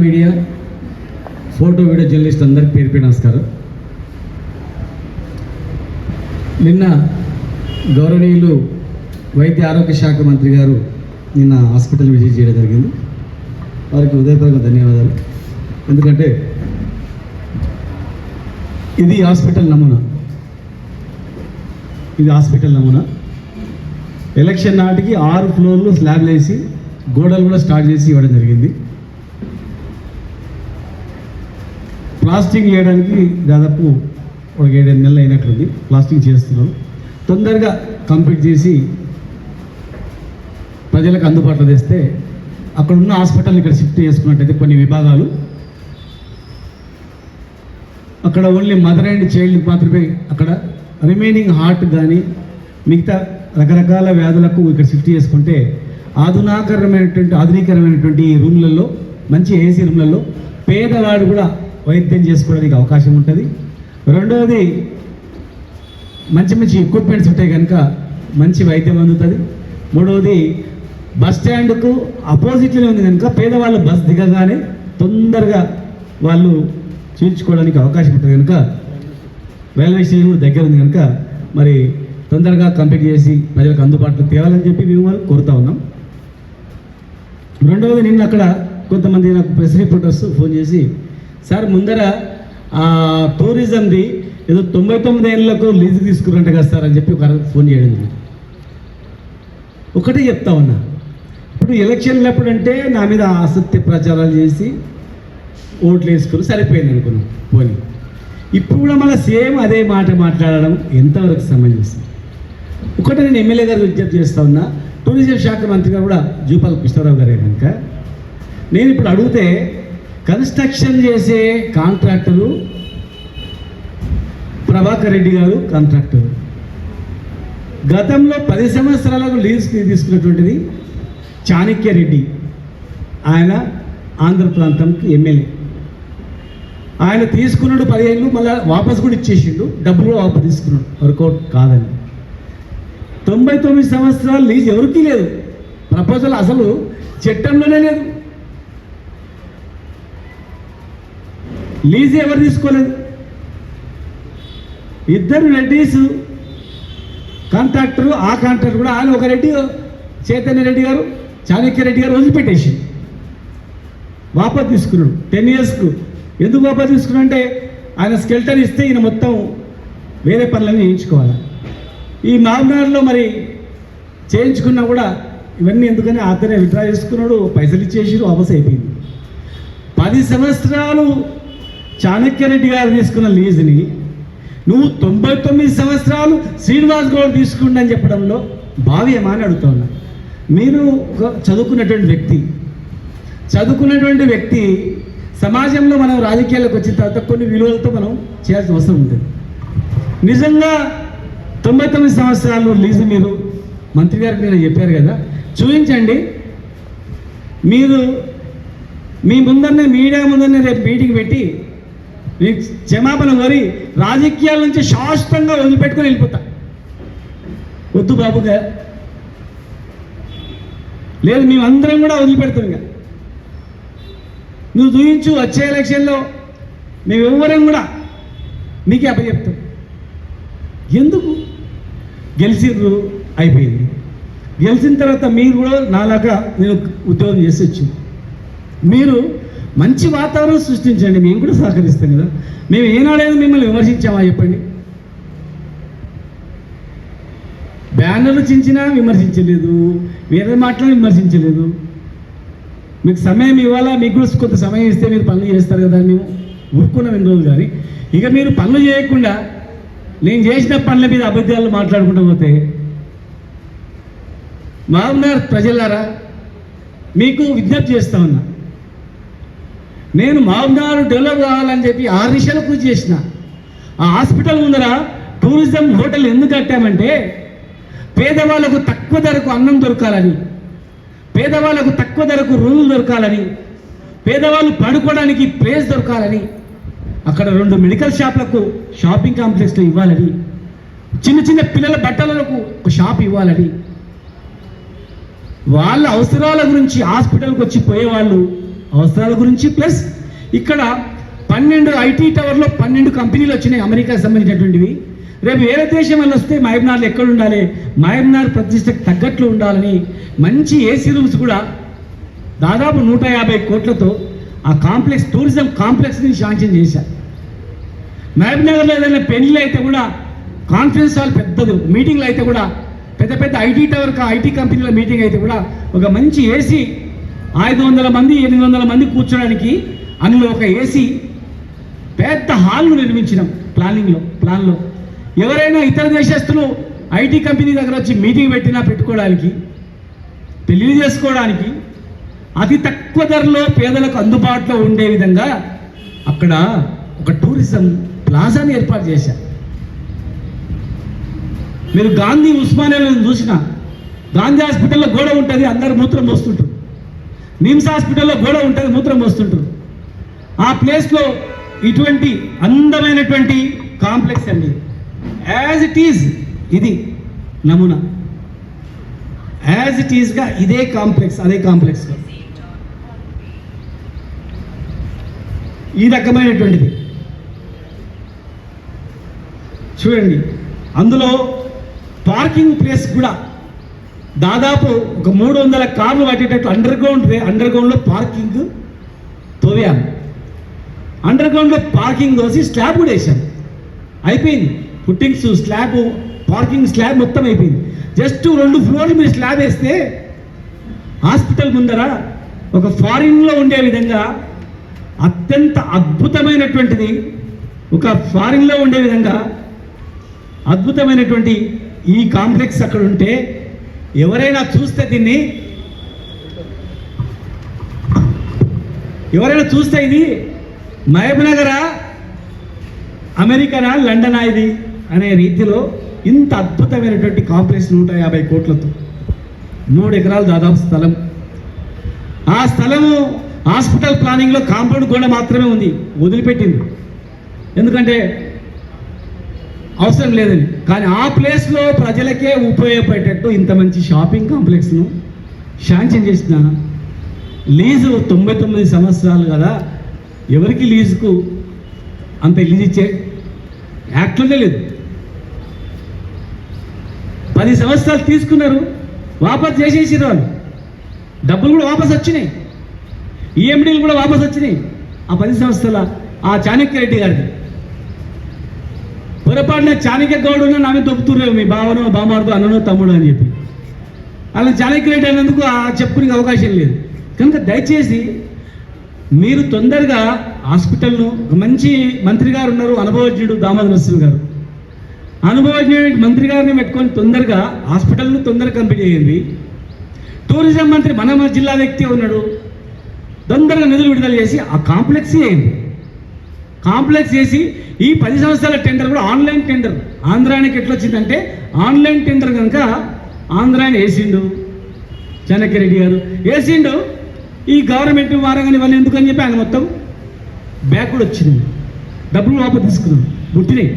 Media, photo video journalist అందరికీ పేరు పేరు నమస్కారం. నిన్న గౌరవనీయులు వైద్య ఆరోగ్య శాఖ మంత్రి గారు నిన్న హాస్పిటల్ విజిట్ చేయడం జరిగింది. వారికి హృదయపూర్వక ధన్యవాదాలు. ఎందుకంటే ఇది హాస్పిటల్ నమూనా, ఎలక్షన్ నాటికి 6 ఫ్లోర్లు స్లాబ్లు వేసి గోడలు కూడా స్టార్ట్ చేసి ఇవ్వడం జరిగింది. ప్లాస్టింగ్ చేయడానికి దాదాపు ఒక 7-8 నెలలు అయినట్లుంది. ప్లాస్టింగ్ చేస్తున్నాం. తొందరగా కంప్లీట్ చేసి ప్రజలకు అందుబాటులో తెస్తే అక్కడ ఉన్న హాస్పిటల్ని ఇక్కడ షిఫ్ట్ చేసుకున్నట్టయితే కొన్ని విభాగాలు అక్కడ ఓన్లీ మదర్ అండ్ చైల్డ్ మాత్రమే, అక్కడ రిమైనింగ్ హార్ట్ కానీ మిగతా రకరకాల వ్యాధులకు ఇక్కడ షిఫ్ట్ చేసుకుంటే ఆధునీకరమైనటువంటి రూమ్లలో, మంచి ఏసీ రూమ్లలో పేదవాడు కూడా వైద్యం చేసుకోవడానికి అవకాశం ఉంటుంది. రెండవది, మంచి మంచి ఎక్విప్మెంట్స్ ఉంటాయి కనుక మంచి వైద్యం అందుతుంది. మూడవది, బస్ స్టాండ్కు అపోజిట్లోనే ఉంది కనుక పేదవాళ్ళు బస్ దిగగానే తొందరగా వాళ్ళు చేర్చుకోవడానికి అవకాశం ఉంటుంది కనుక రైల్వే స్టేషన్ కూడా దగ్గర ఉంది కనుక మరి తొందరగా కంప్లీట్ చేసి ప్రజలకు అందుబాటులో తేవాలని చెప్పి మేము కోరుతా ఉన్నాం. రెండవది, నిన్న అక్కడ కొంతమంది నాకు ప్రెస్ రిపోర్టర్స్ ఫోన్ చేసి, సార్ ముందర టూరిజంది ఏదో 99 ఏళ్ళకు లీజు తీసుకురంట కదా సార్ అని చెప్పి ఒక ఫోన్ చేయడం జరిగింది. ఒకటే చెప్తా ఉన్నా, ఇప్పుడు ఎలక్షన్లు ఎప్పుడంటే నా మీద ఆసక్తి ప్రచారాలు చేసి ఓట్లు వేసుకుని సరిపోయింది అనుకున్నాం. పోనీ ఇప్పుడు కూడా మళ్ళీ సేమ్ అదే మాట మాట్లాడడం ఎంతవరకు సమంజసం? ఒకటి నేను ఎమ్మెల్యే గారు విజ్ఞప్తి చేస్తా ఉన్నా, టూరిజం శాఖ మంత్రిగా కూడా జూపాల కృష్ణారావు గారే కనుక నేను ఇప్పుడు అడిగితే కన్స్ట్రక్షన్ చేసే కాంట్రాక్టరు ప్రభాకర్ రెడ్డి గారు కాంట్రాక్టరు, గతంలో 10 సంవత్సరాలకు లీజ్ తీసుకున్నటువంటిది చాణక్య రెడ్డి, ఆయన ఆంధ్ర ప్రాంతంకి ఎమ్మెల్యే. ఆయన తీసుకున్నాడు 10 ఏళ్ళు, మళ్ళీ వాపస్ కూడా ఇచ్చేసిండు, డబ్బులు కూడా వాపస్ తీసుకున్నాడు, వర్కౌట్ కాదని. 99 సంవత్సరాలు లీజ్ ఎవరికీ లేదు, ప్రపోజల్ అసలు చట్టంలోనే లేదు, లీజ్ ఎవరు తీసుకోలేదు. ఇద్దరు రెడ్డీస్ కాంట్రాక్టరు, ఆ కాంట్రాక్టర్ కూడా ఆయన ఒక రెడ్డి చైతన్య రెడ్డి గారు, చాణక్య రెడ్డి గారు వదిలిపెట్టేసి వాపస్ తీసుకున్నాడు 10 ఇయర్స్కు. ఎందుకు వాపస్ తీసుకున్నా అంటే ఆయన స్కెల్టర్ ఇస్తే ఈయన మొత్తం వేరే పనులన్నీ చేయించుకోవాలి. ఈ మామూలులో మరి చేయించుకున్నా కూడా ఇవన్నీ ఎందుకని అతనే విత్డ్రా చేసుకున్నాడు, పైసలు ఇచ్చేసి వాపస్ అయిపోయింది. 10 సంవత్సరాలు చాణక్యరెడ్డి గారు తీసుకున్న లీజుని నువ్వు 99 సంవత్సరాలు శ్రీనివాస్ గౌడ్ తీసుకుంటా అని చెప్పడంలో భావ్యమా అని అడుగుతా ఉన్నా. మీరు చదువుకున్నటువంటి వ్యక్తి సమాజంలో మనం రాజకీయాలకు వచ్చిన తర్వాత కొన్ని విలువలతో మనం చేయాల్సిన అవసరం ఉంటుంది. నిజంగా 99 సంవత్సరాలు లీజు మీరు మంత్రి గారికి నేను చెప్పారు కదా, చూపించండి. మీరు మీ ముందరనే, మీడియా ముందరనే రేపు మీటింగ్ పెట్టి మీకు క్షమాపణ కోరి రాజకీయాల నుంచి శాశ్వతంగా వదిలిపెట్టుకొని వెళ్ళిపోతా. వద్దు బాబుగా, లేదు మేమందరం కూడా వదిలిపెడతాం. ఇంకా నువ్వు చూపించు, వచ్చే ఎలక్షన్లో మేము ఎవరం కూడా నీకే అప్పచెప్తాం. ఎందుకు? గెలిచిర్రు, అయిపోయింది. గెలిచిన తర్వాత మీరు కూడా నాలాగా నేను ఉద్యోగం చేసి వచ్చింది. మీరు మంచి వాతావరణం సృష్టించండి, మేము కూడా సహకరిస్తాం కదా. మేము ఏనాడైనా మిమ్మల్ని విమర్శించామా చెప్పండి? బ్యానర్లు చించినా విమర్శించలేదు, వేరే మాటలు విమర్శించలేదు. మీకు సమయం ఇవ్వాలా, మీకు కూడా కొంత సమయం ఇస్తే మీరు పనులు చేస్తారు కదా, మేము ఊరుకున్నాం ఎన్ని రోజులు. కానీ ఇక మీరు పనులు చేయకుండా నేను చేసిన పనుల మీద అబద్ధాలు మాట్లాడుకుంటూ పోతే, మహబూబ్నగర్ ప్రజలారా మీకు విజ్ఞప్తి చేస్తా ఉన్నా, నేను మహబూబ్నగర్ డెవలప్ కావాలని చెప్పి 6 నిమిషాలు కృషి చేసిన. ఆ హాస్పిటల్ ముందర టూరిజం హోటల్ ఎందుకు కట్టామంటే పేదవాళ్ళకు తక్కువ ధరకు అన్నం దొరకాలని, పేదవాళ్ళకు తక్కువ ధరకు రూములు దొరకాలని, పేదవాళ్ళు పడుకోవడానికి ప్లేస్ దొరకాలని, అక్కడ 2 మెడికల్ షాపులకు షాపింగ్ కాంప్లెక్స్లు ఇవ్వాలని, చిన్న చిన్న పిల్లల బట్టలకు ఒక షాప్ ఇవ్వాలని, వాళ్ళ అవసరాల గురించి హాస్పిటల్కి వచ్చి పోయేవాళ్ళు అవసరాల గురించి, ప్లస్ ఇక్కడ 12 ఐటీ టవర్లో 12 కంపెనీలు వచ్చినాయి అమెరికాకి సంబంధించినటువంటివి. రేపు వేరే దేశం వల్ల వస్తే మహబూబ్నగర్లో ఎక్కడ ఉండాలి, మహబూబ్నగర్ ప్రతిష్టకు తగ్గట్లు ఉండాలని మంచి ఏసీ రూమ్స్ కూడా దాదాపు 150 కోట్లతో ఆ కాంప్లెక్స్, టూరిజం కాంప్లెక్స్ని శాంక్షన్ చేశారు. మహబూబ్నగర్లో ఏదైనా పెళ్లి అయితే కూడా కాన్ఫరెన్స్ హాల్ పెద్దది, మీటింగ్లు అయితే కూడా పెద్ద పెద్ద ఐటీ టవర్, ఐటీ కంపెనీల మీటింగ్ అయితే కూడా ఒక మంచి ఏసీ 500 మంది 800 మంది కూర్చోడానికి అందులో ఒక ఏసీ పెద్ద హాల్ను నిర్మించినాం ప్లాన్లో. ఎవరైనా ఇతర దేశస్తులు ఐటీ కంపెనీ దగ్గర వచ్చి మీటింగ్ పెట్టినా పెట్టుకోవడానికి, పెళ్లి చేసుకోవడానికి అతి తక్కువ ధరలో పేదలకు అందుబాటులో ఉండే విధంగా అక్కడ ఒక టూరిజం ప్లాజాని ఏర్పాటు చేశారు. మీరు గాంధీ ఉస్మానియాలో చూసిన గాంధీ హాస్పిటల్లో గోడ ఉంటుంది, అందరు మూత్రం పోస్తుంటారు. నిమ్స్ హాస్పిటల్లో గోడ ఉంటుంది, మూత్రం పోస్తుంటారు. ఆ ప్లేస్లో ఇటువంటి అందమైనటువంటి కాంప్లెక్స్ అండి. యాజ్ ఇట్ ఈజ్ ఇది నమూనా, యాజ్ ఇట్ ఈజ్గా ఇదే కాంప్లెక్స్, అదే కాంప్లెక్స్లో ఈ రకమైనటువంటిది చూడండి. అందులో పార్కింగ్ ప్లేస్ కూడా దాదాపు ఒక 300 కార్లు పట్టేటట్టు అండర్గ్రౌండ్లో పార్కింగ్ తోవాము. అండర్గ్రౌండ్లో పార్కింగ్ తోసి స్లాబ్ కూడా వేసాం, అయిపోయింది. ఫుట్టింగ్స్, స్లాబ్, పార్కింగ్ స్లాబ్ మొత్తం అయిపోయింది. జస్ట్ 2 ఫ్లోర్లు మీరు స్లాబ్ వేస్తే హాస్పిటల్ ముందర ఒక ఫారిన్లో ఉండే విధంగా అత్యంత అద్భుతమైనటువంటిది, ఒక ఫారిన్లో ఉండే విధంగా అద్భుతమైనటువంటి ఈ కాంప్లెక్స్ అక్కడ ఉంటే ఎవరైనా చూస్తే ఇది మహబూబ్నగరా, అమెరికనా, లండనా ఇది అనే రీతిలో ఇంత అద్భుతమైనటువంటి కాంప్లెక్స్ 150 కోట్లతో 3 ఎకరాలు దాదాపు స్థలం. ఆ స్థలము హాస్పిటల్ ప్లానింగ్లో కాంపౌండ్ గోడ మాత్రమే ఉంది, వదిలిపెట్టింది, ఎందుకంటే అవసరం లేదని. కానీ ఆ ప్లేస్లో ప్రజలకే ఉపయోగపడేటట్టు ఇంత మంచి షాపింగ్ కాంప్లెక్స్ను శాంక్షన్ చేసిన. లీజు 99 సంవత్సరాలు కదా, ఎవరికి లీజుకు అంత లీజ్ ఇచ్చే యాక్ట్లోనే లేదు. 10 సంవత్సరాలు తీసుకున్నారు, వాపస్ చేసేసారు వాళ్ళు. డబ్బులు కూడా వాపస్ వచ్చినాయి, ఈఎండీలు కూడా వాపస్ వచ్చినాయి. ఆ 10 సంవత్సరాల ఆ చాణక్య రెడ్డి గారికి పొరపాటున చాణక్య గౌడ్ ఉన్న నామే దొబ్బుతున్నారు, మీ బావనో బామార్దో అన్ననో తమ్ముడు అని చెప్పి. అలా చాణక్య రెడ్డి అన్నందుకు చెప్పుకునే అవకాశం లేదు. కనుక దయచేసి మీరు తొందరగా హాస్పిటల్ను, మంచి మంత్రి గారు ఉన్నారు, అనుభవజ్ఞుడు దామోదర్ నరసింహ గారు, అనుభవజ్ఞుడు మంత్రి గారిని పెట్టుకొని తొందరగా హాస్పిటల్ను తొందరగా కంప్లీట్ చేయండి. టూరిజం మంత్రి మన జిల్లా వ్యక్తి ఉన్నాడు, తొందరగా నిధులు విడుదల చేసి ఆ కాంప్లెక్స్ చేయండి. కాంప్లెక్స్ చేసి ఈ 10 సంవత్సరాల టెండర్ కూడా ఆన్లైన్ టెండర్. ఆంధ్రానికి ఎట్లా వచ్చిందంటే ఆన్లైన్ టెండర్ కనుక ఆంధ్రాని వేసిండు చాణక్య రెడ్డి గారు, వేసిండు. ఈ గవర్నమెంట్ వారంగానే వాళ్ళు ఎందుకని చెప్పి ఆయన మొత్తం బ్యాక్ కూడా వచ్చింది, డబ్బులు వాపస్ తీసుకున్నాం, పుట్టినాయి,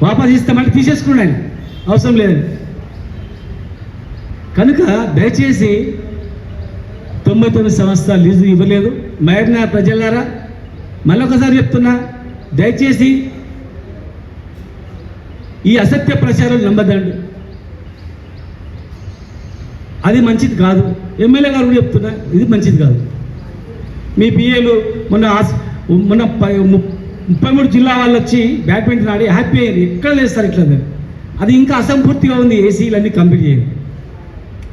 వాపస్ ఇస్తామంటే తీసేసుకున్నాడు ఆయన, అవసరం లేదని. కనుక దయచేసి 99 సంవత్సరాలు లీజు ఇవ్వలేదు. మహబూబ్నగర్ ప్రజలారా మళ్ళొకసారి చెప్తున్నా, దయచేసి ఈ అసత్య ప్రచారం నమ్మదండి, అది మంచిది కాదు. ఎమ్మెల్యే గారు కూడా చెప్తున్నా, ఇది మంచిది కాదు. మీ పిఏలు మొన్న 33 జిల్లా వాళ్ళు వచ్చి బ్యాడ్మింటన్ ఆడి హ్యాపీ అయ్యింది, ఎక్కడ లేస్తారు ఇట్లా. అది ఇంకా అసంపూర్తిగా ఉంది, ఏసీలన్నీ కంప్లీట్ చేయండి.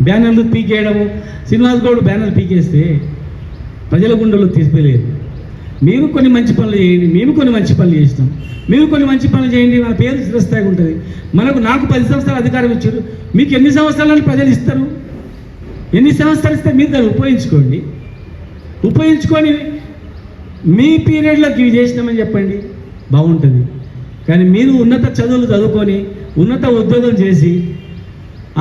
బ్యానర్లు పీకేయడము, శ్రీనివాస్ గౌడ్ బ్యానర్లు పీకేస్తే ప్రజల గుండెల్లో తీసిపోలేదు. మీరు కొన్ని మంచి పనులు చేయండి, మేము కొన్ని మంచి పనులు చేస్తాం, మీరు కొన్ని మంచి పనులు చేయండి, మన పేరు చిరస్థాయిగా ఉంటుంది. నాకు 10 సంవత్సరాలు అధికారం ఇచ్చారు, మీకు ఎన్ని సంవత్సరాలని ప్రజలు ఇస్తారు? ఎన్ని సంవత్సరాలు ఇస్తే మీరు దాన్ని ఉపయోగించుకొని మీ పీరియడ్లోకి ఇవి చేసినామని చెప్పండి, బాగుంటుంది. కానీ మీరు ఉన్నత చదువులు చదువుకొని ఉన్నత ఉద్యోగం చేసి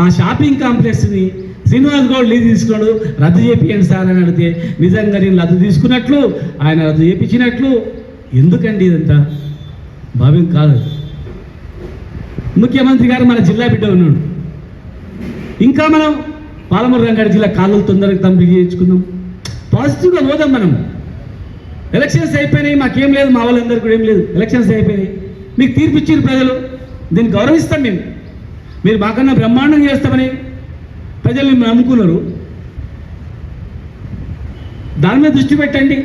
ఆ షాపింగ్ కాంప్లెక్స్ని శ్రీనివాస్ గౌడ్ లీజ్ తీసుకున్నాడు, రద్దు చేపియండి సార్ అని అడిగితే నిజంగా నేను రద్దు తీసుకున్నట్లు, ఆయన రద్దు చేయించినట్లు. ఎందుకండి ఇదంతా? భావ్యం కాదు. ముఖ్యమంత్రి గారు మన జిల్లా బిడ్డ ఉన్నాడు, ఇంకా మనం పాలమూరు రంగారెడ్డి జిల్లా కాలువలు తొందరగా కంప్లీట్ చేయించుకుందాం. పాజిటివ్గా పోదాం మనం. ఎలక్షన్స్ అయిపోయినాయి, మాకేం లేదు, మా వాళ్ళందరికీ కూడా ఏం లేదు, ఎలక్షన్స్ అయిపోయినాయి, మీకు తీర్పు ఇచ్చారు ప్రజలు, దీన్ని గౌరవిస్తాం మేము. మీరు మాకన్నా బ్రహ్మాండం చేస్తామని ప్రజల్ని నమ్ముకున్నారు, దాని మీద దృష్టి పెట్టండి.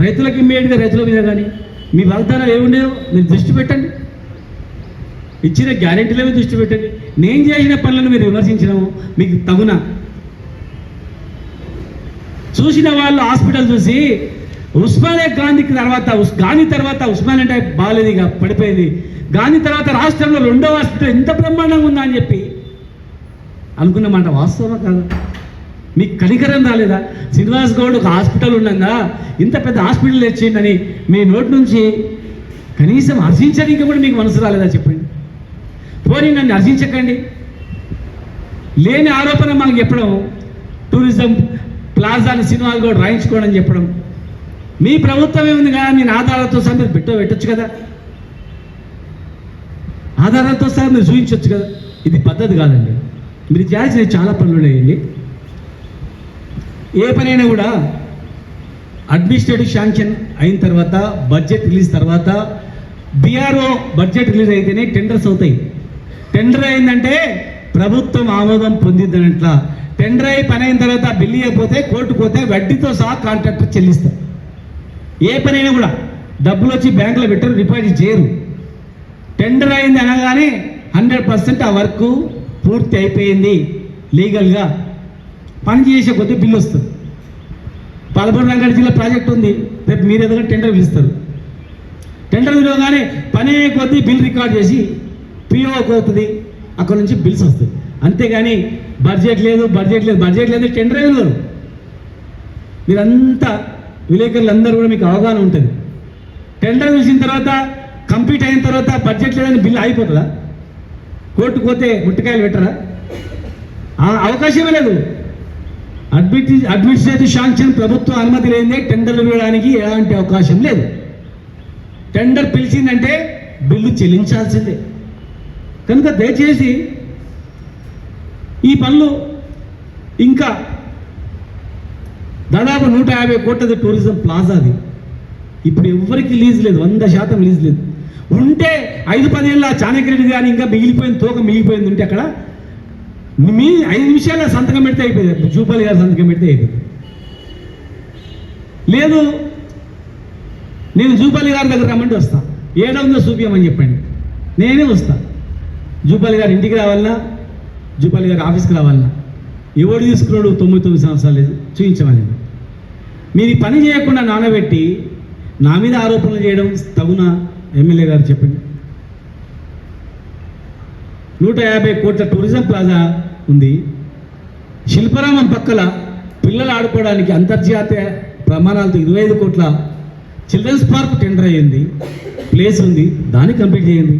రైతులకు ఇమ్మీడియట్గా రైతుల మీద కానీ మీ వాగ్దానాలు ఏముండేవో మీరు దృష్టి పెట్టండి, ఇచ్చిన గ్యారెంటీల మీద దృష్టి పెట్టండి. నేను చేసిన పనులను మీరు విమర్శించడము మీకు తగునా? చూసిన వాళ్ళు హాస్పిటల్ చూసి ఉస్మానియా గాంధీ తర్వాత ఉస్మానియా అంటే బాగాలేదు, ఇక పడిపోయింది, గాంధీ తర్వాత రాష్ట్రంలో 2వ హాస్పిటల్ ఎంత బ్రహ్మాండంగా ఉందా అని చెప్పి అనుకున్నమాట వాస్తవమా కాదు? మీకు కనికరం రాలేదా? శ్రీనివాస్ గౌడ్ ఒక హాస్పిటల్ ఉండగా ఇంత పెద్ద హాస్పిటల్ తెచ్చిందని మీ నోటి నుంచి కనీసం హర్షించడానికి కూడా మీకు మనసు రాలేదా చెప్పండి? పోనీ నన్ను హర్షించకండి, లేని ఆరోపణ మాకు చెప్పడం, టూరిజం ప్లాజాని శ్రీనివాస్ గౌడ్ రాయించుకోవడం చెప్పడం, మీ ప్రభుత్వం ఏముంది కదా, నేను ఆధారాలతో సహా మీరు పెట్టొచ్చు కదా, ఆధారాలతో సహా మీరు చూపించవచ్చు కదా. ఇది పద్ధతి కాదండి. మీరు చేయాల్సిన చాలా పనులు ఉన్నాయండి. ఏ పనైనా కూడా అడ్మినిస్ట్రేటివ్ శాంక్షన్ అయిన తర్వాత, బడ్జెట్ రిలీజ్ తర్వాత, బీఆర్ఓ బడ్జెట్ రిలీజ్ అయితేనే టెండర్స్ అవుతాయి. టెండర్ అయిందంటే ప్రభుత్వం ఆమోదం పొందిందనట్ల. టెండర్ అయి పని అయిన తర్వాత బిల్లు అయిపోతే కోర్టుకు పోతే వడ్డీతో సహా కాంట్రాక్టర్ చెల్లిస్తారు. ఏ పనైనా కూడా డబ్బులు వచ్చి బ్యాంకులో పెట్టరు, డిపాజిట్ చేయరు. టెండర్ అయింది అనగానే 100% ఆ వర్క్ పూర్తి అయిపోయింది, లీగల్గా పని చేసే కొద్దీ బిల్లు వస్తుంది. పాలమూరు రంగారెడ్డి జిల్లా ప్రాజెక్ట్ ఉంది, రేపు మీరు ఏదైనా టెండర్ పిలుస్తారు. టెండర్ పిలవగానే పని కొద్దీ బిల్ రికార్డ్ చేసి పిఓకి అవుతుంది, అక్కడ నుంచి బిల్స్ వస్తుంది. అంతేగాని బడ్జెట్ లేదు టెండర్ పిలవరు. మీరంతా విలేకరులు అందరూ కూడా మీకు అవగాహన ఉంటుంది. టెండర్ చూసిన తర్వాత కంప్లీట్ అయిన తర్వాత బడ్జెట్ లేదని బిల్లు అయిపోతుందా? కోర్టుకు పోతే ముట్టికాయలు పెట్టరా? అవకాశమే లేదు. అడ్మినిస్ట్రేటివ్ శాంక్షన్ ప్రభుత్వ అనుమతి లేదే టెండర్లు వేయడానికి ఎలాంటి అవకాశం లేదు. టెండర్ పిలిచిందంటే బిల్లు చెల్లించాల్సిందే. కనుక దయచేసి ఈ పనులు ఇంకా దాదాపు 150 కోట్లది టూరిజం ప్లాజాది ఇప్పుడు ఎవరికి లీజ్ లేదు, 100% లీజ్ లేదు. ఉంటే 5-10 ఏళ్ళ చాణక్యరెడ్డి కానీ ఇంకా మిగిలిపోయింది ఉంటే అక్కడ మీ 5 నిమిషాల్లో సంతకం పెడితే అయిపోయింది, జూపల్లి గారు సంతకం పెడితే అయిపోయింది. లేదు నేను జూపల్లి గారి దగ్గర రమ్మంటే వస్తా, 700 చూపించమని చెప్పండి, నేనే వస్తా. జూపల్లి గారు ఇంటికి రావాలన్నా, జూపల్లి గారి ఆఫీస్కి రావాలన్నా, ఎవడు తీసుకున్నాడు 99 సంవత్సరాలు లేదు, చూపించమని. మీరు ఈ పని చేయకుండా నానబెట్టి నా మీద ఆరోపణలు చేయడం తగునా? ఎమ్మెల్యే గారు చెప్పండి. 150 కోట్ల టూరిజం ప్లాజా ఉంది. శిల్పరామం పక్కల పిల్లలు ఆడుకోవడానికి అంతర్జాతీయ ప్రమాణాలతో 25 కోట్ల చిల్డ్రన్స్ పార్క్ టెండర్ అయ్యింది, ప్లేస్ ఉంది, దాన్ని కంప్లీట్ చేయండి.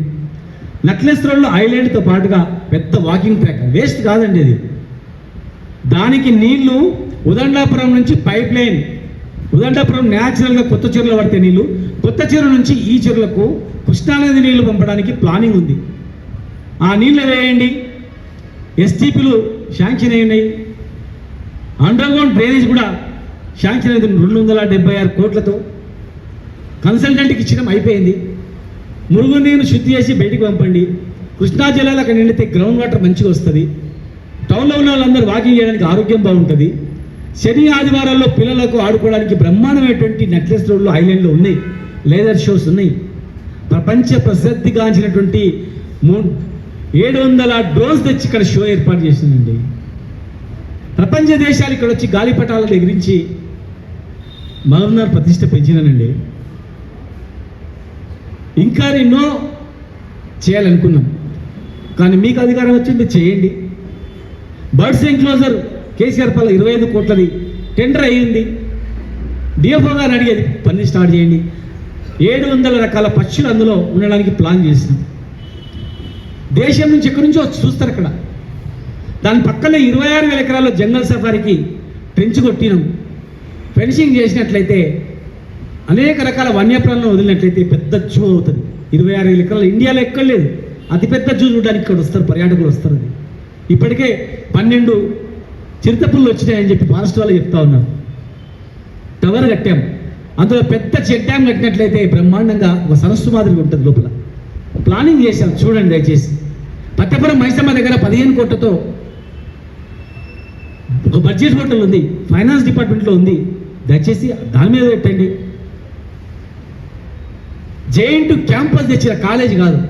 నక్లెస్ రోడ్లో ఐలాండ్తో పాటుగా పెద్ద వాకింగ్ ట్రాక్, వేస్ట్ కాదండి అది. దానికి నీళ్లు ఉదండాపురం నుంచి పైప్ లైన్, ఉదండాపురం న్యాచురల్గా కొత్త చెరువులో పడితే నీళ్లు, కొత్త చెరువు నుంచి ఈ చెరువులకు కృష్ణానది నీళ్లు పంపడానికి ప్లానింగ్ ఉంది. ఆ నీళ్ళు వేయండి. ఎస్టీపీలు శాంక్షన్ అయినాయి. అండర్గ్రౌండ్ డ్రైనేజ్ కూడా శాంక్షన్ అయింది 276 కోట్లతో. కన్సల్టెంట్కి ఇచ్చడం అయిపోయింది. మురుగునీరు శుద్ధి చేసి బయటికి పంపండి. కృష్ణా జిల్లాలో అక్కడ నిండితే గ్రౌండ్ వాటర్ మంచిగా వస్తుంది. టౌన్లో ఉన్న వాళ్ళందరూ వాకింగ్ చేయడానికి ఆరోగ్యం బాగుంటుంది. శని ఆదివారాల్లో పిల్లలకు ఆడుకోవడానికి బ్రహ్మాండమైనటువంటి నెక్లెస్ రోడ్లు ఐలాండ్లో ఉన్నాయి, లేజర్ షోస్ ఉన్నాయి. ప్రపంచ ప్రసిద్ధిగాంచినటువంటి 700 డ్రోన్స్ తెచ్చి ఇక్కడ షో ఏర్పాటు చేసిందండి. ప్రపంచ దేశాలు ఇక్కడ వచ్చి గాలిపటాల దగ్గరించి మహబూబ్నగర్ ప్రతిష్ట పెంచినానండి. ఇంకా ఎన్నో చేయాలనుకున్నాం, కానీ మీకు అధికారం వచ్చింది చేయండి. బర్డ్స్ ఎన్క్లోజర్ కేసీఆర్ పల్ల 25 కోట్లది టెండర్ అయ్యింది. డిఎఫ్ఓ గారు అడిగేది పని స్టార్ట్ చేయండి. 700 రకాల పక్షులు అందులో ఉండడానికి ప్లాన్ చేసినాం. దేశం నుంచి ఎక్కడి నుంచో వచ్చి చూస్తారు అక్కడ. దాని పక్కనే 26,000 ఎకరాల్లో జంగల్ సఫారీకి ట్రెంచ్ కొట్టినాం. ఫెన్సింగ్ చేసినట్లయితే, అనేక రకాల వన్యప్రాణులను వదిలినట్లయితే పెద్ద జూ అవుతుంది. 26,000 ఎకరాలు ఇండియాలో ఎక్కడ లేదు. అతిపెద్ద జూ చూడడానికి ఇక్కడ వస్తారు, పర్యాటకులు వస్తారు. అది ఇప్పటికే 12 చిరుతపుళ్ళు వచ్చినాయని చెప్పి ఫారెస్ట్ వాళ్ళు చెప్తా ఉన్నారు. టవర్ కట్టాం. అందులో పెద్ద చెక్ డ్యామ్ కట్టినట్లయితే బ్రహ్మాండంగా ఒక సరస్సు మాదిరిగా ఉంటుంది లోపల. ప్లానింగ్ చేశాం, చూడండి దయచేసి. పట్టపురం మైసమ్మ దగ్గర 15 కోట్లతో ఒక బడ్జెట్ హోటల్ ఉంది, ఫైనాన్స్ డిపార్ట్మెంట్లో ఉంది. దయచేసి దాని మీద పెట్టండి. జేఎన్‌టూ క్యాంపస్ తెచ్చిన కాలేజ్ కాదు,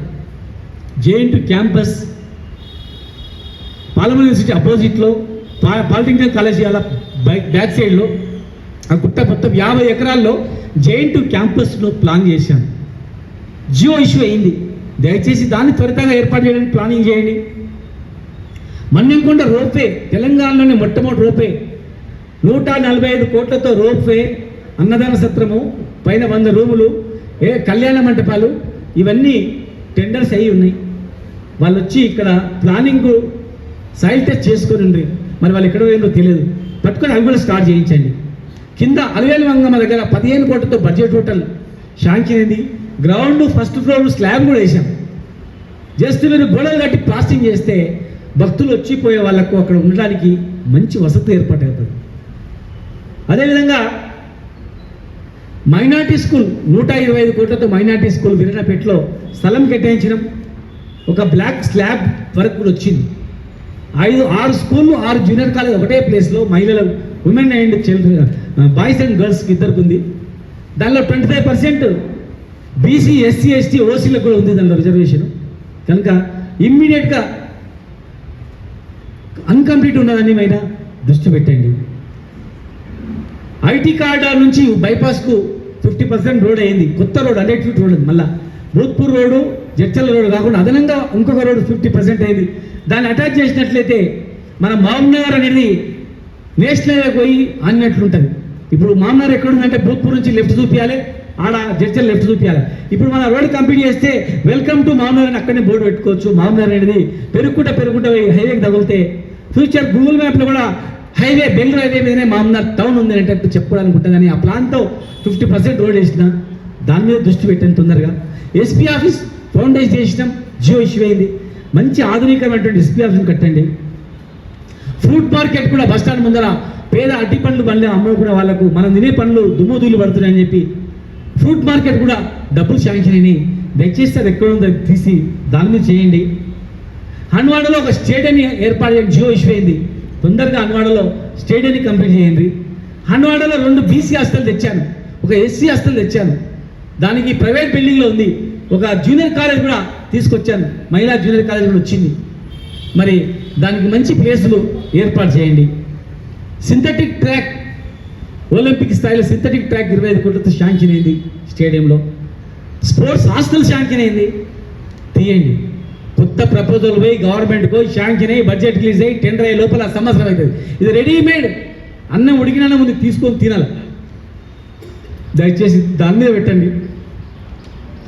జేఎన్‌టూ క్యాంపస్ పాలమూరు యూనివర్సిటీ అపోజిట్లో పాలిటెక్నికల్ కాలేజ్ అలా బ్యాక్ సైడ్లో ఆ గుట్ట మొత్తం 50 ఎకరాల్లో జేఎన్‌టూ క్యాంపస్లో ప్లాన్ చేశాను. జియో ఇష్యూ అయింది. దయచేసి దాన్ని త్వరితంగా ఏర్పాటు చేయడానికి ప్లానింగ్ చేయండి. మన్నెంకొండ రోప్వే, తెలంగాణలోనే మొట్టమొదటి రోప్వే, 145 కోట్లతో రోప్వే, అన్నదాన సత్రము, పైన 100 రూములు, కళ్యాణ మంటపాలు, ఇవన్నీ టెండర్స్ అయ్యి ఉన్నాయి. వాళ్ళు వచ్చి ఇక్కడ ప్లానింగ్ సాయిల్ టెస్ట్ చేసుకొని మరి వాళ్ళు ఎక్కడ పోయిందో తెలియదు, పట్టుకొని అవి కూడా స్టార్ట్ చేయించండి. కింద అలివేలు మంగమ్మ దగ్గర 15 కోట్లతో బడ్జెట్ హోటల్ శాంక్షన్ అయింది. గ్రౌండ్ ఫస్ట్ ఫ్లోర్ స్లాబ్ కూడా వేసాం. జస్ట్ మీరు గోడలు కట్టి ప్లాస్టింగ్ చేస్తే భక్తులు వచ్చిపోయే వాళ్ళకు అక్కడ ఉండడానికి మంచి వసతి ఏర్పాటు అవుతుంది. అదేవిధంగా మైనార్టీ స్కూల్ 125 కోట్లతో మైనార్టీ స్కూల్ వీరన్నపేటలో స్థలం కేటాయించడం, ఒక బ్లాక్ స్లాబ్ వరకు కూడా వచ్చింది. 6 స్కూళ్ళు 6 జూనియర్ కాలేజ్ ఒకటే ప్లేస్లో మహిళలు, women and children, boys and గర్ల్స్కి ఇద్దరికి ఉంది. దానిలో 25% బీసీ, ఎస్సీ, ఎస్టీ, ఓసీలకు కూడా ఉంది దానిలో రిజర్వేషన్. కనుక ఇమ్మీడియట్గా అన్కంప్లీట్ ఉన్నదాన్ని పైన దృష్టి పెట్టండి. ఐటీ కారిడార్ నుంచి బైపాస్కు 50% రోడ్ అయింది. కొత్త రోడ్ 100 ఫీట్ రోడ్ ఉంది. మళ్ళీ భూత్పూర్ రోడ్డు, జడ్చల్ల రోడ్డు కాకుండా అదనంగా ఇంకొక రోడ్డు 50% అయింది. దాన్ని అటాచ్ చేసినట్లయితే మన మహబూబ్నగర్ అనేది నేషనల్ హైవే పోయి అన్నట్లుంటుంది. ఇప్పుడు మహబూబ్నగర్ ఎక్కడుందంటే భూత్పూర్ నుంచి లెఫ్ట్ చూపించాలి, ఆడ జడ్చల్ లెఫ్ట్ చూపించాలి. ఇప్పుడు మన రోడ్ కంప్లీట్ చేస్తే వెల్కమ్ టు మహబూబ్నగర్ అని అక్కడనే బోర్డు పెట్టుకోవచ్చు. మహబూబ్నగర్ అనేది పెరుగుకుంటా హైవేకి తగిలితే ఫ్యూచర్ గూగుల్ మ్యాప్లో కూడా హైవే, బెంగళూరు హైవే మీదనే మహబూబ్నగర్ టౌన్ ఉంది అనేటట్టు చెప్పుకోవడానికి ఉంటుందని ఆ ప్లాన్తో 50% రోడ్ వేసిన. దాని మీద దృష్టి పెట్టండి తొందరగా. ఎస్పీ ఆఫీస్ ఫౌండేషన్ చేసినాం, జియో ఇష్యూ అయింది. మంచి ఆధునికమైనటువంటి ఎస్పీ ఆఫీస్ని కట్టండి. ఫ్రూట్ మార్కెట్ కూడా బస్టాండ్ ముందర పేద అట్టి పండ్లు బండ్లు అమ్మడు కూడా వాళ్ళకు మనం తినే పండ్లు దుమ్ముదూలు పడుతున్నాయని చెప్పి ఫ్రూట్ మార్కెట్ కూడా డబ్బులు శాంక్షన్ అయినాయి. దయచేసి అది ఎక్కడ ఉందో తీసి దాని మీద చేయండి. హన్వాడలో ఒక స్టేడియంని ఏర్పాటు చేయండి, జియో ఇష్యూ అయింది. తొందరగా హన్వాడలో స్టేడియంని కంప్లీట్ చేయండి. హన్వాడలో 2 బీసీ హాస్టల్ తెచ్చాను, ఒక ఎస్సీ హాస్టల్ తెచ్చాను. దానికి ప్రైవేట్ బిల్డింగ్లో ఉంది. ఒక జూనియర్ కాలేజ్ కూడా తీసుకొచ్చాను, మహిళా జూనియర్ కాలేజ్ కూడా వచ్చింది. మరి దానికి మంచి ప్లేసులు ఏర్పాటు చేయండి. సింథటిక్ ట్రాక్, ఒలింపిక్ స్థాయిలో సింథటిక్ ట్రాక్ 25 కోట్లతో శాంక్షన్ అయింది స్టేడియంలో. స్పోర్ట్స్ హాస్టల్ శాంక్షన్ అయింది, తీయండి. కొత్త ప్రపోజల్ పోయి గవర్నమెంట్కు శాంక్షన్ అయ్యి బడ్జెట్ రిలీజ్ అయ్యి టెండర్ అయ్యే లోపల సంవత్సరం అవుతుంది. ఇది రెడీమేడ్ అన్నం ఉడికిన ముందు తీసుకొని తినాలి. దయచేసి దాని మీద పెట్టండి.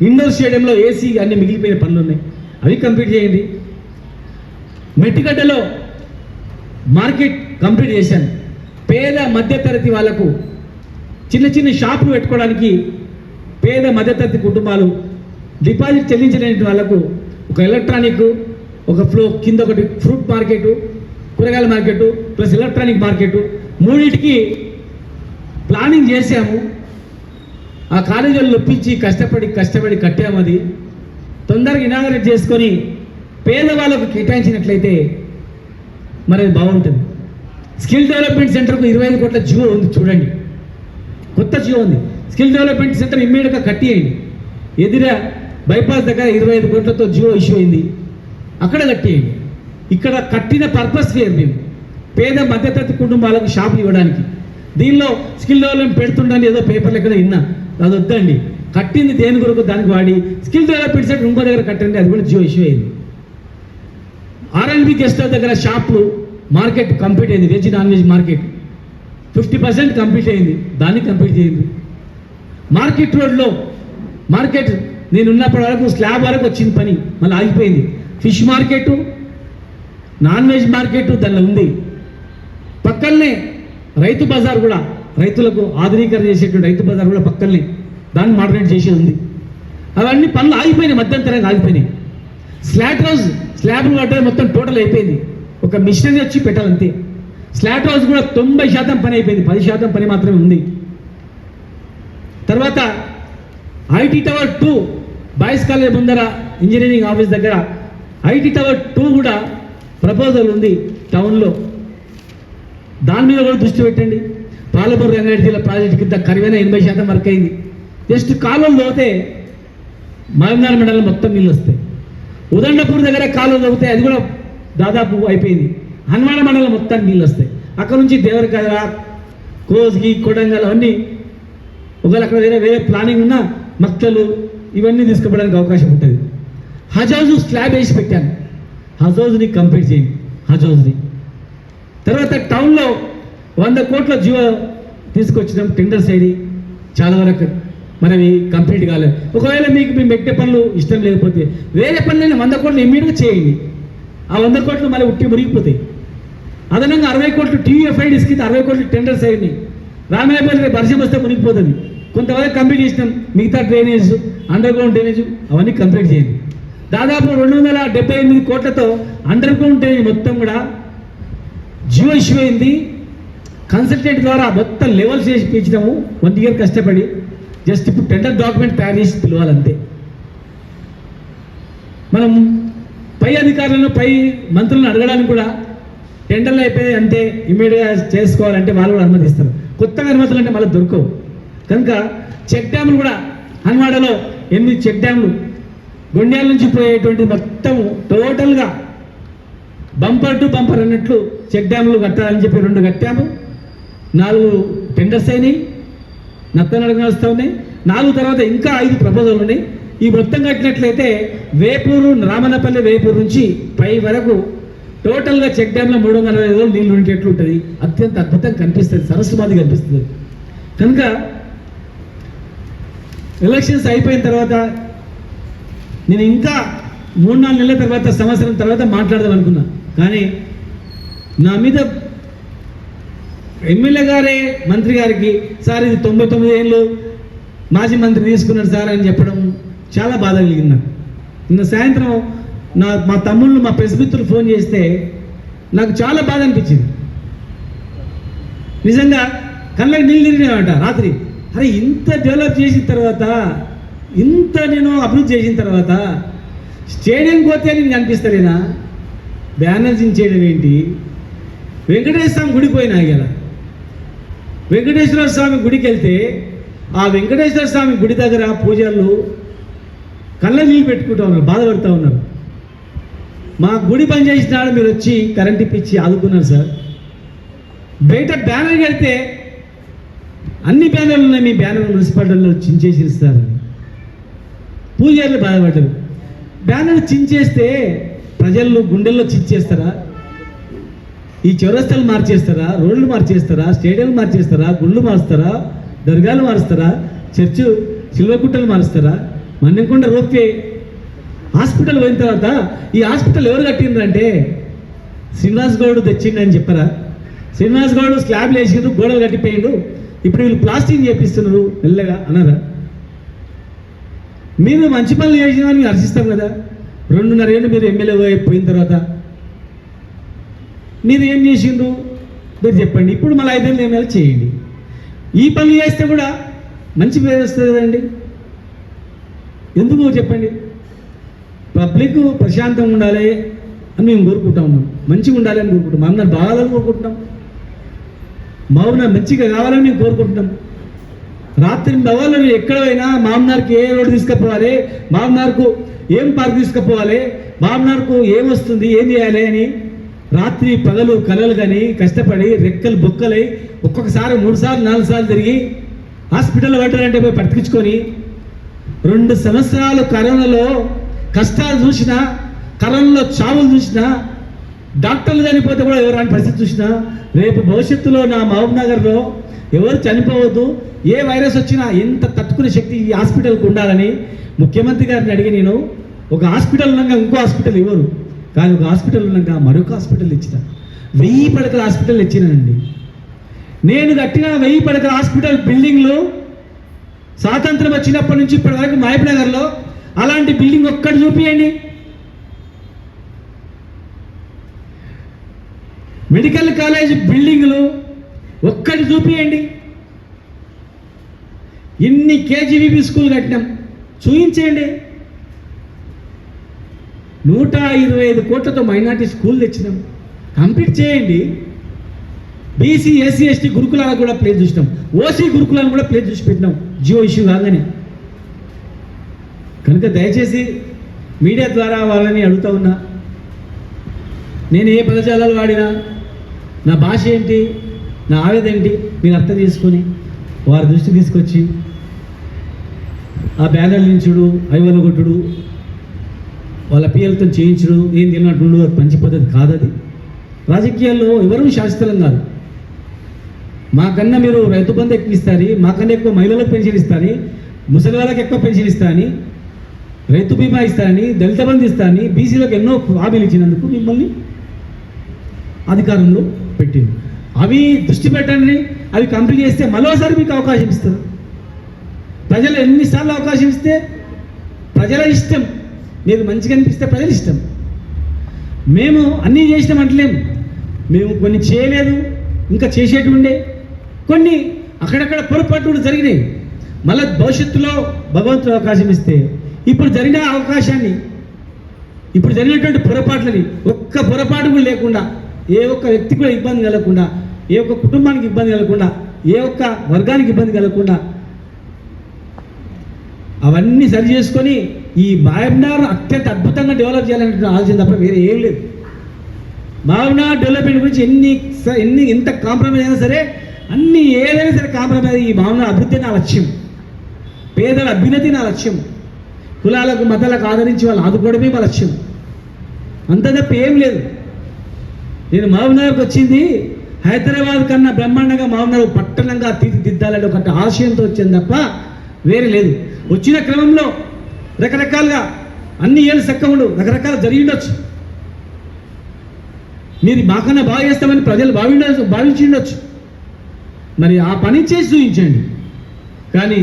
ఇండోర్ స్టేడియంలో ఏసీ అన్ని మిగిలిపోయిన పనులు ఉన్నాయి, అవి కంప్లీట్ చేయండి. మెట్టిగడ్డలో మార్కెట్ కంప్లీట్ చేశాను. పేద మధ్యతరగతి వాళ్ళకు చిన్న చిన్న షాపులు పెట్టుకోవడానికి, పేద మధ్యతరగతి కుటుంబాలు డిపాజిట్ చెల్లించలేని వాళ్ళకు ఒక ఎలక్ట్రానిక్, ఒక కింద ఒకటి ఫ్రూట్ మార్కెట్, కూరగాయల మార్కెట్ ప్లస్ ఎలక్ట్రానిక్ మార్కెట్, మూడింటికి ప్లానింగ్ చేశాము. ఆ కాలేజీలు ఒప్పించి కష్టపడి కట్టాము. అది తొందరగా ఇనాగరేట్ చేసుకొని పేదవాళ్ళకు కేటాయించినట్లయితే మరి బాగుంటుంది. స్కిల్ డెవలప్మెంట్ సెంటర్కు 25 కోట్ల జియో ఉంది, చూడండి, కొత్త జియో ఉంది. స్కిల్ డెవలప్మెంట్ సెంటర్ ఇమ్మీడియట్గా కట్టేయండి. ఎదురా బైపాస్ దగ్గర 25 కోట్లతో జియో ఇష్యూ అయింది, అక్కడ కట్టేయండి. ఇక్కడ కట్టిన పర్పస్ వేరు, మేము పేద మధ్యతరగతి కుటుంబాలకు షాపులు ఇవ్వడానికి. దీనిలో స్కిల్ డెవలప్మెంట్ పెడుతుండని ఏదో పేపర్లు ఎక్కడ విన్నా, అది వద్దండి. కట్టింది దేని కొరకు దానికి వాడి స్కిల్ డెవలప్మెంట్ సెంటర్ ఇంకో దగ్గర కట్టండి, అది కూడా జియో ఇష్యూ అయింది. ఆర్ఎల్బి గెస్ట్ హౌస్ దగ్గర షాపులు మార్కెట్ కంప్లీట్ అయింది, veg non veg market 50% complete అయింది, దాన్ని కంప్లీట్ చేయండి. మార్కెట్ రోడ్లో మార్కెట్ నేను ఉన్నప్పటి వరకు స్లాబ్ వరకు వచ్చింది పని, మళ్ళీ ఆగిపోయింది. Fish market, non veg market దానిలో ఉంది. పక్కనే రైతు బజార్ కూడా, రైతులకు ఆధునీకరణ చేసేటువంటి రైతు బజార్ కూడా పక్కనే, దాన్ని మోడరేట్ చేసేది ఉంది. అవన్నీ పనులు ఆగిపోయినాయి, మధ్యంతరంగా ఆగిపోయినాయి. స్లాట్ హౌస్ స్లాబ్లు కట్టడం మొత్తం టోటల్ అయిపోయింది, ఒక మిషనరీ వచ్చి పెట్టాలంతే. స్లాట్ హౌస్ కూడా 90% పని అయిపోయింది, 10% పని మాత్రమే ఉంది. తర్వాత ఐటీ టవర్ 2 బాయ్స్ కాలేజ్ ముందర ఇంజనీరింగ్ ఆఫీస్ దగ్గర ఐటీ టవర్ 2 కూడా ప్రపోజల్ ఉంది టౌన్లో. దాని మీద కూడా దృష్టి పెట్టండి. పాలమూరు రంగారెడ్డి జిల్లా ప్రాజెక్టు కింద కరివైన 80% వర్క్ అయింది. జస్ట్ కాలువలు తవ్వితే మహబూబ్నగర్ మండలం మొత్తం నీళ్ళు వస్తాయి. ఉదండపూర్ దగ్గర కాలువలు తవ్వితే అది కూడా దాదాపు అయిపోయింది. హన్వాడ మండలం మొత్తం నీళ్ళు వస్తాయి. అక్కడ నుంచి దేవరకద్ర, కోస్గి, కొడంగల్ అవన్నీ ఒకవేళ అక్కడ వేరే ప్లానింగ్ ఉన్న మక్తలు ఇవన్నీ తీసుకుపోవడానికి అవకాశం ఉంటుంది. హజ్ హౌస్ స్లాబ్ వేసి పెట్టాను. హజ్ హౌస్ని కంప్లీట్ చేయండి. హజ్ హౌస్ని తర్వాత టౌన్లో 100 కోట్ల జీవో తీసుకొచ్చినాం. టెండర్స్ అయ్యి చాలా వరకు మనవి కంప్లీట్ కాలేదు. ఒకవేళ మీకు మీ మెట్టే పనులు ఇష్టం లేకపోతే వేరే పనులైనా 100 కోట్లు ఇమ్మీడియట్గా చేయండి. ఆ 100 కోట్లు మళ్ళీ ఉట్టి మురిగిపోతాయి. అదనంగా 60 కోట్లు టీయూఎఫ్ఐడిస్కి 60 కోట్లు టెండర్స్ అయ్యి రామాయపల్లి వర్షం వస్తే మునిగిపోతుంది. కొంతవరకు కంప్లీట్ చేసినాం. మిగతా డ్రైనేజ్, అండర్ గ్రౌండ్ డ్రైనేజ్ అవన్నీ కంప్లీట్ చేయండి. దాదాపు 278 కోట్లతో అండర్ గ్రౌండ్ డ్రైనేజ్ మొత్తం కూడా జియో ఇష్యూ అయింది. కన్సల్టెంట్ ద్వారా మొత్తం లెవెల్స్ చేసి పెంచినాము 1 ఇయర్ కష్టపడి. జస్ట్ ఇప్పుడు టెండర్ డాక్యుమెంట్ తయారు చేసి పిలవాలంతే. మనం పై అధికారులను, పై మంత్రులను అడగడానికి కూడా టెండర్లు అయిపోయి అంతే ఇమ్మీడియట్గా చేసుకోవాలంటే వాళ్ళు కూడా అనుమతిస్తారు. కొత్తగా అనుమతులు అంటే మళ్ళీ దొరకవు. కనుక చెక్ డ్యాములు కూడా హన్వాడలో 8 చెక్ డ్యాములు గొండ్యాల నుంచి పోయేటువంటి మొత్తం టోటల్గా బంపర్ టు బంపర్ అన్నట్లు చెక్ డ్యాములు కట్టాలని చెప్పి 2 కట్టాము. 4 టెండర్స్ అయినాయి. నత్తనడగ వస్తూ ఉన్నాయి. 4 తర్వాత ఇంకా 5 ప్రపోజల్ ఉన్నాయి. ఈ మొత్తం కట్టినట్లయితే వేపూరు, రామన్నపల్లి, వేపూరు నుంచి పై వరకు టోటల్గా చెక్ డ్యామ్లో 360 రోజులు నీళ్లు ఉండేట్లు ఉంటుంది. అత్యంత అద్భుతంగా కనిపిస్తుంది. సరస్సు మాది కనిపిస్తుంది. కనుక ఎలక్షన్స్ అయిపోయిన తర్వాత నేను ఇంకా 3-4 నెలల తర్వాత, సంవత్సరం తర్వాత మాట్లాడదాం అనుకున్నా. కానీ నా మీద ఎమ్మెల్యే గారే మంత్రి గారికి సార్ ఇది 99 ఏళ్ళు మాజీ మంత్రి తీసుకున్నాడు సార్ అని చెప్పడం చాలా బాధ కలిగింది నాకు. నిన్న సాయంత్రం మా తమ్ముళ్ళు, మా ప్రెస్ మిత్రులు ఫోన్ చేస్తే నాకు చాలా బాధ అనిపించింది. నిజంగా కళ్ళకి నీళ్ళు తిరిగినాయట రాత్రి. అరే ఇంత డెవలప్ చేసిన తర్వాత, ఇంత నేను అభివృద్ధి చేసిన తర్వాత స్టేడియం పోతే నేను కనిపిస్తలేనా? బ్యానర్ చించేయడం ఏంటి? వెంకటేశ్వర స్వామి గుడికి పోయినా ఇలా వెంకటేశ్వర స్వామి గుడికి వెళ్తే ఆ వెంకటేశ్వర స్వామి గుడి దగ్గర పూజలు కళ్ళ నీళ్ళు పెట్టుకుంటూ ఉన్నారు, బాధపడుతూ ఉన్నారు. మా గుడి పని చేసినాడు మీరు వచ్చి కరెంట్ ఇప్పించి ఆదుకున్నారు సార్. బయట బ్యానర్ కడితే అన్ని బ్యానర్లు ఉన్నాయి, మీ బ్యానర్ మున్సిపాలిటీలో చించేసి ఇస్తారు. పూజారులు బాధపడ్డారు. బ్యానర్ చించేస్తే ప్రజలు గుండెల్లో చించేస్తారా? ఈ చౌరస్తాలు మార్చేస్తారా? రోడ్లు మార్చేస్తారా? స్టేడియంలు మార్చేస్తారా? గుళ్ళు మారుస్తారా? దర్గాలు మారుస్తారా? చర్చు శిల్వకుట్టలు మారుస్తారా? మన్నెంకొండ రోప్వే హాస్పిటల్ పోయిన తర్వాత ఈ హాస్పిటల్ ఎవరు కట్టిండ్రంటే శ్రీనివాస్ గౌడ్ తెచ్చిండని చెప్పారా? శ్రీనివాస్ గౌడ్ స్లాబ్లు వేసిండ్రు, గోడలు కట్టిపోయిండు, ఇప్పుడు వీళ్ళు ప్లాస్టింగ్ చేపిస్తున్నారు మెల్లగా అన్నారా? మీరు మంచి పనులు చేసిన మీరు హర్షిస్తాం కదా. 2.5 ఏళ్ళు మీరు ఎమ్మెల్యే పోయిన తర్వాత మీరు ఏం చేసిండ్రు మీరు చెప్పండి. ఇప్పుడు మళ్ళీ 5 ఏళ్ళు చేయండి. ఈ పనులు చేస్తే కూడా మంచి పేరు వస్తుంది కదండి. ఎందుకు చెప్పండి? పబ్లిక్ ప్రశాంతంగా ఉండాలి అని మేము కోరుకుంటా ఉన్నాం, మంచిగా ఉండాలి అని కోరుకుంటాం, మామూలు బాగాలని కోరుకుంటున్నాం, మామూలు మంచిగా కావాలని మేము కోరుకుంటున్నాం. రాత్రి బవాళ్ళు ఎక్కడ పోయినా మామనార్కి ఏ రోడ్డు తీసుకుపోవాలి, మామనార్కు ఏం పార్క్ తీసుకుపోవాలి, మామనార్కు ఏమొస్తుంది, ఏం చేయాలి అని రాత్రి పగలు కలలు కానీ కష్టపడి రెక్కలు బొక్కలై ఒక్కొక్కసారి 3 సార్లు 4 సార్లు తిరిగి హాస్పిటల్లో పట్టాలంటే పోయి పట్టుకుని 2 సంవత్సరాలు కరోనాలో కష్టాలు చూసినా, కరోనాలో చావులు చూసినా, డాక్టర్లు చనిపోతే కూడా ఎవరు రాని పరిస్థితి చూసినా, రేపు భవిష్యత్తులో నా మహబూబ్నగర్లో ఎవరు చనిపోవద్దు, ఏ వైరస్ వచ్చినా ఎంత తట్టుకునే శక్తి ఈ హాస్పిటల్కి ఉండాలని ముఖ్యమంత్రి గారిని అడిగి నేను ఒక హాస్పిటల్ ఉన్నాక ఇంకో హాస్పిటల్ ఇవ్వరు, కానీ ఒక హాస్పిటల్ ఉన్నాక మరొక హాస్పిటల్ ఇచ్చిన 1000 పడకల హాస్పిటల్ ఇచ్చినానండి. నేను కట్టిన 1000 పడకల హాస్పిటల్ బిల్డింగ్లు స్వాతంత్రం వచ్చినప్పటి నుంచి ఇప్పటి వరకు మహబూబ్నగర్లో అలాంటి బిల్డింగ్ ఒక్కటి చూపియండి. మెడికల్ కాలేజ్ బిల్డింగ్లు ఒక్కటి చూపియండి. ఇన్ని కేజీబీబీ స్కూల్ కట్టినాం, చూపించేయండి. 125 కోట్లతో మైనార్టీ స్కూల్ తెచ్చినాం, కంప్లీట్ చేయండి. బీసీ ఎస్సీ ఎస్టీ గురుకులాలకు కూడా ప్లేస్ చూసినాం, ఓసీ గురుకులాలను కూడా ప్లేస్ చూసి పెట్టినాం జియో ఇష్యూ కాగానే. కనుక దయచేసి మీడియా ద్వారా వాళ్ళని అడుగుతా ఉన్నా, నేను ఏ పదజాలాలు వాడినా, నా భాష ఏంటి, నా ఆవేదన ఏంటి మీరు అర్థం చేసుకొని వారి దృష్టి తీసుకొచ్చి ఆ బ్యానర్లు నించుడు, ఐవల కొట్టుడు, వాళ్ళ పిల్లలతో చేయించుడు, ఏం తిన్నట్టు అది మంచి పద్ధతి కాదు. అది రాజకీయాల్లో ఎవరూ శాశ్వతం కాదు. మాకన్నా మీరు రైతు బంధు ఎక్కువ ఇస్తారని, మాకన్నా ఎక్కువ మహిళలకు పెన్షన్ ఇస్తారని, ముసలి వాళ్ళకి ఎక్కువ పెన్షన్ ఇస్తారని, రైతు బీమా ఇస్తారని, దళిత బంధు ఇస్తారని, బీసీలకు ఎన్నో హామీలు ఇచ్చినందుకు మిమ్మల్ని అధికారంలో పెట్టింది. అవి దృష్టి పెట్టండి, అవి కంప్లీట్ చేస్తే మరోసారి మీకు అవకాశం ఇస్తారు. ప్రజలు ఎన్నిసార్లు అవకాశం ఇస్తే ప్రజల ఇష్టం. మీకు మంచిగా అనిపిస్తే ప్రజల ఇష్టం. మేము అన్నీ చేసినామంటలేం, మేము కొన్ని చేయలేదు, ఇంకా చేసేటి ఉండే, కొన్ని అక్కడక్కడ పొరపాట్లు జరిగినాయి. మళ్ళీ భవిష్యత్తులో భగవంతుడు అవకాశం ఇస్తే ఇప్పుడు జరిగిన అవకాశాన్ని, ఇప్పుడు జరిగినటువంటి పొరపాట్లని ఒక్క పొరపాటు కూడా లేకుండా, ఏ ఒక్క వ్యక్తి కూడా ఇబ్బంది కలగకుండా, ఏ ఒక్క కుటుంబానికి ఇబ్బంది కలగకుండా, ఏ ఒక్క వర్గానికి ఇబ్బంది కలగకుండా అవన్నీ సరి చేసుకొని ఈ మహబూబ్నగర్ అత్యంత అద్భుతంగా డెవలప్ చేయాలనే ఆలోచన తప్ప వేరే ఏం లేదు. మహబూబ్నగర్ డెవలప్మెంట్ గురించి ఎంత కాంప్రమైజ్ అయినా సరే, అన్ని ఏదైనా సరే కాంప్రమైజ్, ఈ మహబూబ్నగర్ అభివృద్ధి నా లక్ష్యం, పేదల అభ్యున్నతి నా లక్ష్యం, కులాలకు మతాలకు ఆదరించి వాళ్ళు ఆదుకోవడమే మా లక్ష్యం. అంత తప్ప ఏం లేదు. నేను మహబూబ్నగర్కి వచ్చింది హైదరాబాద్ కన్నా బ్రహ్మాండంగా మహబూబ్నగర్ పట్టణంగా తీర్చిదిద్దాలని ఒక ఆశయంతో వచ్చింది తప్ప వేరే లేదు. వచ్చిన క్రమంలో రకరకాలుగా అన్ని ఏళ్ళు చక్కగా రకరకాలు జరిగి ఉండొచ్చు. మీరు మాకన్నా బాగా చేస్తామని ప్రజలు భావించి ఉండొచ్చు. మరి ఆ పని చేసి చూపించండి. కానీ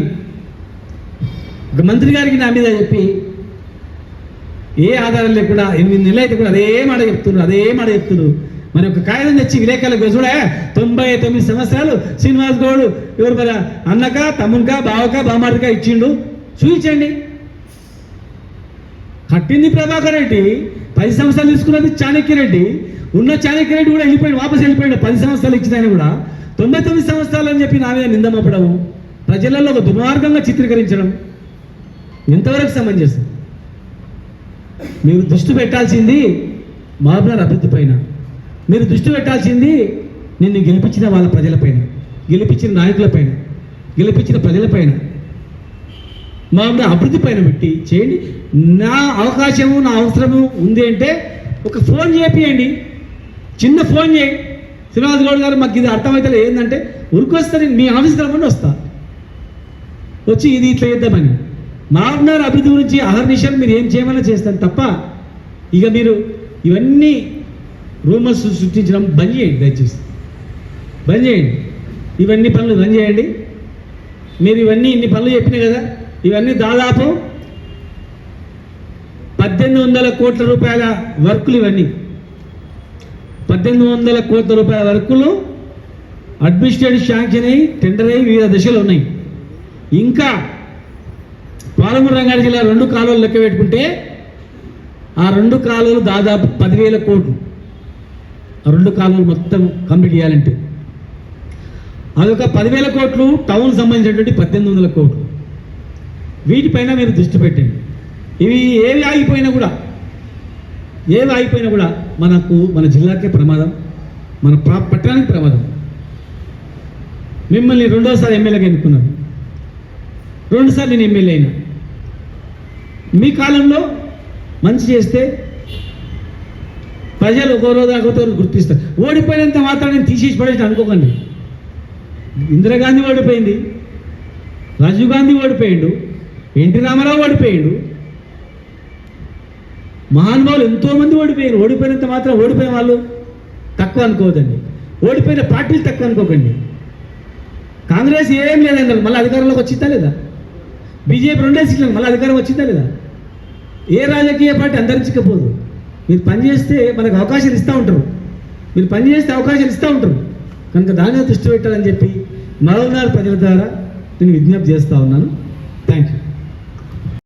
మంత్రి గారికి నా మీద చెప్పి ఏ ఆధారం లేకుండా 8 నెలలు అయితే కూడా అదే మాట చెప్తున్నారు. మరి ఒక కాగితం తెచ్చి విలేకరులకు చూడ 99 సంవత్సరాలు శ్రీనివాస్ గౌడ్ ఎవరు మరి అన్నక తమ్మునికా బావక బామారికా ఇచ్చిండు, చూపించండి. కట్టింది ప్రభాకర్ రెడ్డి, 10 సంవత్సరాలు తీసుకున్నది చాణక్యరెడ్డి. ఉన్న చాణక్యరెడ్డి కూడా వెళ్ళిపోయాడు, వాపసు వెళ్ళిపోయాడు. 10 సంవత్సరాలు ఇచ్చిన ఆయన కూడా 99 సంవత్సరాలు అని చెప్పి నా మీద నిందమప్పడం, ప్రజలలో ఒక దుర్మార్గంగా చిత్రీకరించడం ఎంతవరకు సమంజసం? మీరు దృష్టి పెట్టాల్సింది మహబూబ్నగర్ అభివృద్ధి పైన, మీరు దృష్టి పెట్టాల్సింది నిన్ను గెలిపించిన వాళ్ళ ప్రజలపైన, గెలిపించిన నాయకులపైన, గెలిపించిన ప్రజలపైన, మహబూబ్నగర్ అభివృద్ధి పైన పెట్టి చేయండి. నా అవకాశము, నా అవసరము ఉంది అంటే ఒక ఫోన్ చేపియండి, చిన్న ఫోన్ చేయండి. శ్రీనివాస్ గౌడ్ గారు మాకు ఇది అర్థమైతే ఏంటంటే ఉరికొస్తారు, మీ ఆఫీస్కి రమ్మని వస్తా, వచ్చి ఇది ఇట్లా చేద్దామని. మహబూబ్నగర్ అభివృద్ధి గురించి అహర్నిశలు మీరు ఏం చేయమన్నా చేస్తాను తప్ప ఇక మీరు ఇవన్నీ రూమర్స్ సృష్టించడం బంద్ చేయండి, దయచేసి బంద్ చేయండి. ఇవన్నీ పనులు బంద్ చేయండి. మీరు ఇన్ని పనులు చెప్పినాయి కదా, ఇవన్నీ దాదాపు 1800 కోట్ల రూపాయల వర్కులు. ఇవన్నీ 1800 కోట్ల రూపాయల వర్కులు అడ్మినిస్ట్రేటివ్ శాంక్షన్ అయ్యి టెండర్ అయ్యి వివిధ దశలు ఉన్నాయి. ఇంకా పాలమూరు రంగారెడ్డి జిల్లా 2 కాలువలు లెక్క పెట్టుకుంటే ఆ 2 కాలువలు దాదాపు 10,000 కోట్లు. ఆ 2 కాలువలు మొత్తం కంప్లీట్ చేయాలంటే అదొక 10,000 కోట్లు. టౌన్ సంబంధించినటువంటి 1800 కోట్లు. వీటిపైన మీరు దృష్టి పెట్టండి. ఇవి ఏవి ఆగిపోయినా కూడా మన జిల్లాకే ప్రమాదం, మన పట్టణానికి ప్రమాదం. మిమ్మల్ని 2వసారి ఎమ్మెల్యేగా ఎన్నుకున్నారు, 2 సార్లు నేను ఎమ్మెల్యే అయినా. మీ కాలంలో మంచి చేస్తే ప్రజలు ఒక రోజు గుర్తిస్తారు. ఓడిపోయినంత మాత్రం నేను తీసేసి పడేసి అనుకోకండి. ఇందిరాగాంధీ ఓడిపోయింది, రాజీవ్ గాంధీ ఓడిపోయిండు, ఎన్టీ రామారావు ఓడిపోయిండు, మహానుభావులు ఎంతోమంది ఓడిపోయారు. ఓడిపోయినంత మాత్రం ఓడిపోయిన వాళ్ళు తక్కువ అనుకోవద్దండి, ఓడిపోయిన పార్టీలు తక్కువ అనుకోకండి. కాంగ్రెస్ ఏం లేదండి, మళ్ళీ అధికారంలోకి వచ్చిందా లేదా? బీజేపీ 2 సీట్లు మళ్ళీ అధికారం వచ్చిందా లేదా? ఏ రాజకీయ పార్టీ అంతరించకపోదు. మీరు పనిచేస్తే మనకు అవకాశాలు ఇస్తూ ఉంటారు, మీరు పనిచేస్తే అవకాశాలు ఇస్తూ ఉంటారు. కనుక దాని మీద దృష్టి పెట్టాలని చెప్పి మహబూబ్నగర్ ప్రజల ద్వారా నేను విజ్ఞప్తి చేస్తూ ఉన్నాను. Thank you.